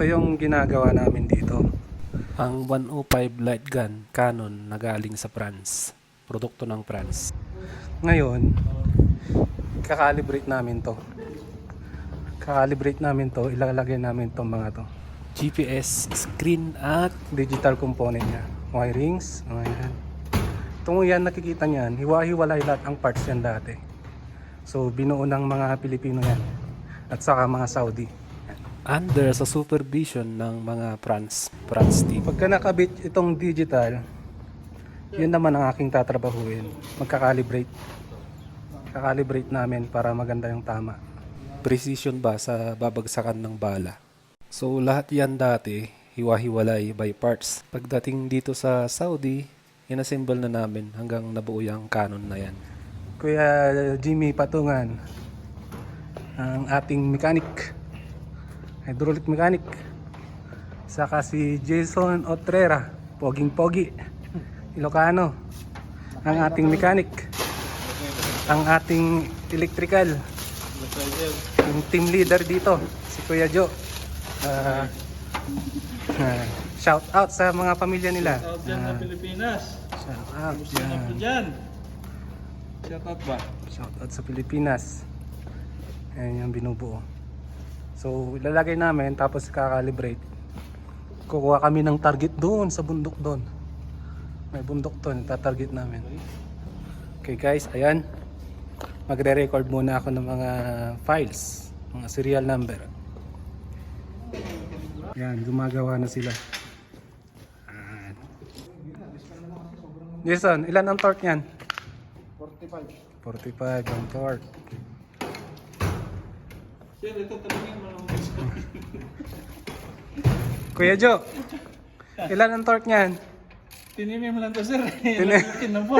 Ito yung ginagawa namin dito. Ang 105 light gun Canon na galing sa France. Produkto ng France. Ngayon, kakalibrate namin to. Ilalagay namin tong mga to. GPS, screen at digital component niya. Wirings, ayan. Itong yan nakikita niyan, hiwa-hiwalay lahat ang parts yan dati. So binuo ng mga Pilipino yan. At saka mga Saudi. Under sa supervision ng mga France team. Pagka nakabit itong digital, yun naman ang aking tatrabahuin. Kakalibrate namin para maganda yung tama. Precision ba sa babagsakan ng bala? So lahat yan dati, hiwa-hiwalay by parts. Pagdating dito sa Saudi, inassemble na namin hanggang nabuo yung Canon na yan. Kuya Jimmy Patungan, ang ating mechanic, hydraulic mechanic. Saka si Jason Otrera, poging-pogi, Ilocano, ang ating mechanic. Ang ating electrical, yung team leader dito, si Kuya Joe. Shout out sa mga pamilya nila. Shout out dyan sa Pilipinas. Shout out Gusto na po dyan. Shout out ba? Shout out sa Pilipinas. Ayan yung binubuo. So ilalagay namin tapos kakalibrate. Kukuha kami ng target doon sa bundok doon. May bundok doon, tatarget namin. Okay guys, ayan. Magre-record muna ako ng mga files, mga serial number. Yan, gumagawa na sila. Ayan. Jason, ilan ang torque niyan? 45. 45 ang torque. Sir, ito talagang malungkot. Kuya Joe, ilan ang torque niyan? Tinimim lang to sir. Ilan na po.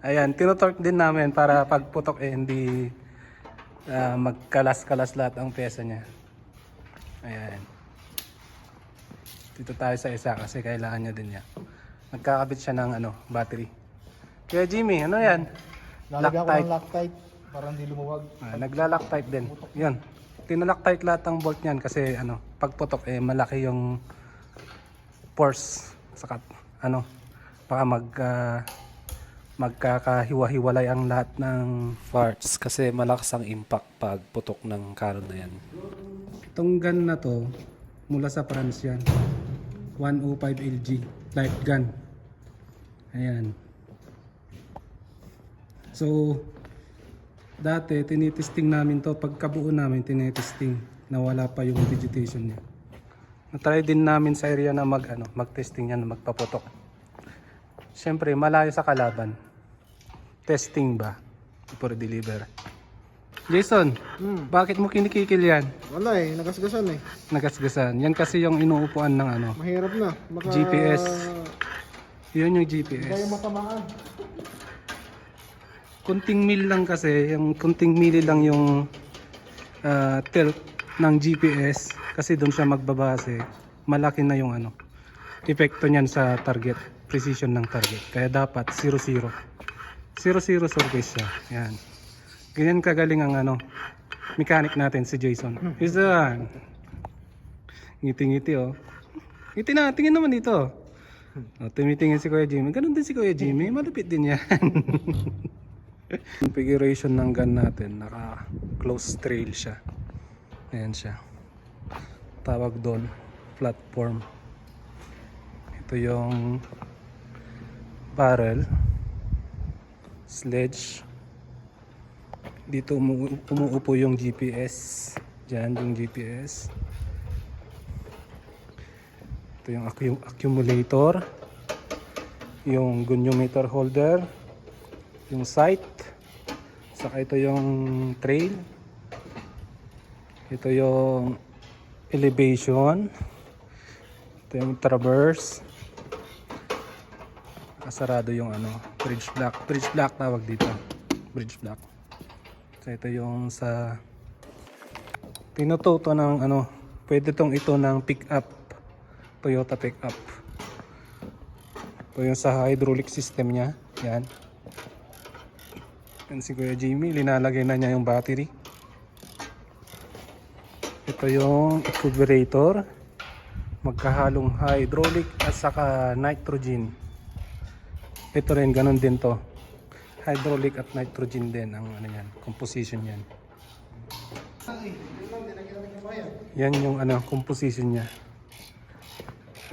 Ayan, tinotorque din namin para pagputok hindi magkalas-kalas lahat ang pyesa niya. Ayan. Dito tayo sa isa kasi kailangan niya din yan. Nagkakabit siya ng battery. Kaya Jimmy, ano yan? Lalagyan ko ng Loctite para hindi lumuwag. Nagla-Loctite din. Yan. Tinaloctite lahat ng bolt niyan kasi pagputok malaki yung force saka baka magkakahiwa-hiwalay ang lahat ng parts kasi malakas ang impact pag putok ng Canon na yan. Itong gun na to mula sa France yan. 105 LG light gun. Ayan. So dati tinitesting namin to, pagkabuo namin tinitesting na wala pa yung vegetation niya. Na-try din namin sa area na mag-testing yan, magpaputok. Siyempre, malayo sa kalaban. Testing ba? Before deliver. Jason, bakit mo kinikikil yan? Wala nagasgasan Nagasgasan. Yan kasi yung inuupuan ng Mahirap na. GPS. Yun yung Hindi GPS. matamaan. Kunting mil lang kasi, yung kunting mili lang yung tilt ng GPS kasi doon siya magbabase. Malaki na yung epekto niyan sa target, precision ng target. Kaya dapat 0-0. 0-0 surface siya. Yan. Ganyan kagaling ang mechanic natin si Jason. Jason. Ngiti-ngiti oh. Ngiti na, tingin naman dito. Tumitingin si Kuya Jimmy. Ganun din si Kuya Jimmy. Malapit din yan. Configuration ng gun natin, naka close trail siya. Ayan siya. Tawag doon, platform. Ito yung barrel, sledge. Dito umuupo yung GPS. Diyan yung GPS. Ito yung accumulator, yung goniometer holder, yung sight, saka ito yung trail, ito yung elevation, ito yung traverse, kasarado yung bridge block tawag dito, bridge block. So ito yung sa tinututo ng pwede ito ng pick up, Toyota pick up. Ito yung sa hydraulic system nya, yan. Yan si Kuya Jimmy, linalagay na niya yung battery. Ito yung carburetor. Magkahalong hydraulic at saka nitrogen. Ito rin, ganun din to. Hydraulic at nitrogen din ang ano yan, composition yan. Yan yung ano, composition niya.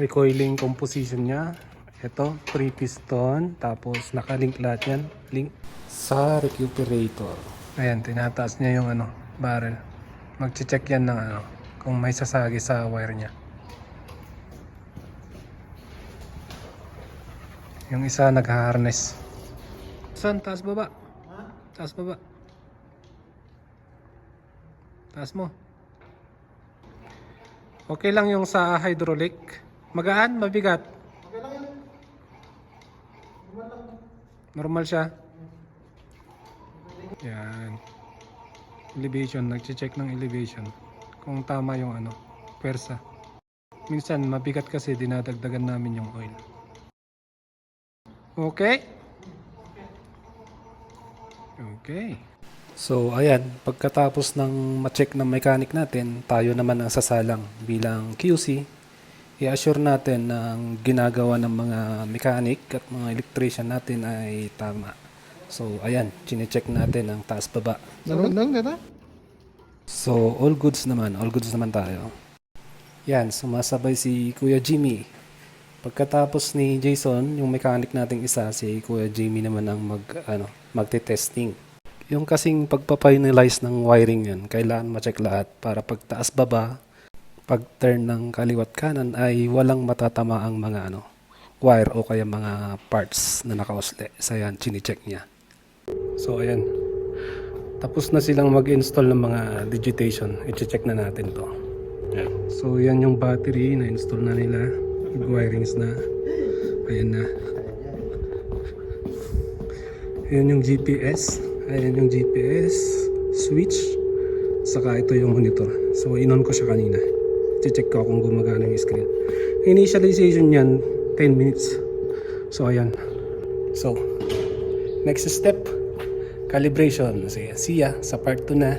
Recoiling composition niya. Ito, 3 piston. Tapos nakalink lahat yan. Link sa recuperator. Ayan, tinataas niya yung ano, barrel. Mag-check yan ng ano, kung may sasagi sa wire niya. Yung isa nag-harness. Saan? Taas baba? Taas baba. Taas mo. Okay lang yung sa hydraulic. Magaan, mabigat. Normal siya. Yan. Elevation, nag-check ng elevation. Kung tama yung ano, pwersa. Minsan mabigat kasi dinadagdagan namin yung oil. Okay? Okay. So ayan, pagkatapos ng ma-check ng mechanic natin, tayo naman ang sasalang bilang QC. I-assure natin na ang ginagawa ng mga mechanic at mga electrician natin ay tama. So ayan, chine-check natin ang taas baba. Nang gata? So all goods naman tayo. Yan, sumasabay si Kuya Jimmy. Pagkatapos ni Jason, yung mechanic nating isa, si Kuya Jimmy naman ang magte-testing. Yung kasing pagpapainalize ng wiring yan, kailangan ma-check lahat para pag taas baba, pag turn ng kaliwat kanan ay walang matatama ang mga wire o kaya mga parts na nakausli. So yan, chine-check niya. So ayan, tapos na silang mag-install ng mga digitation. I-check na natin to. Yan. So yan yung battery, na-install na nila. Wirings na. Ayan na. Ayan yung GPS. Ayan yung GPS switch. Saka ito yung monitor. So in-on ko siya kanina. I-check ko kung gumagana yung screen. Initialization yan 10 minutes. So ayan. So next step, calibration. Sige, siya sa part 2 na.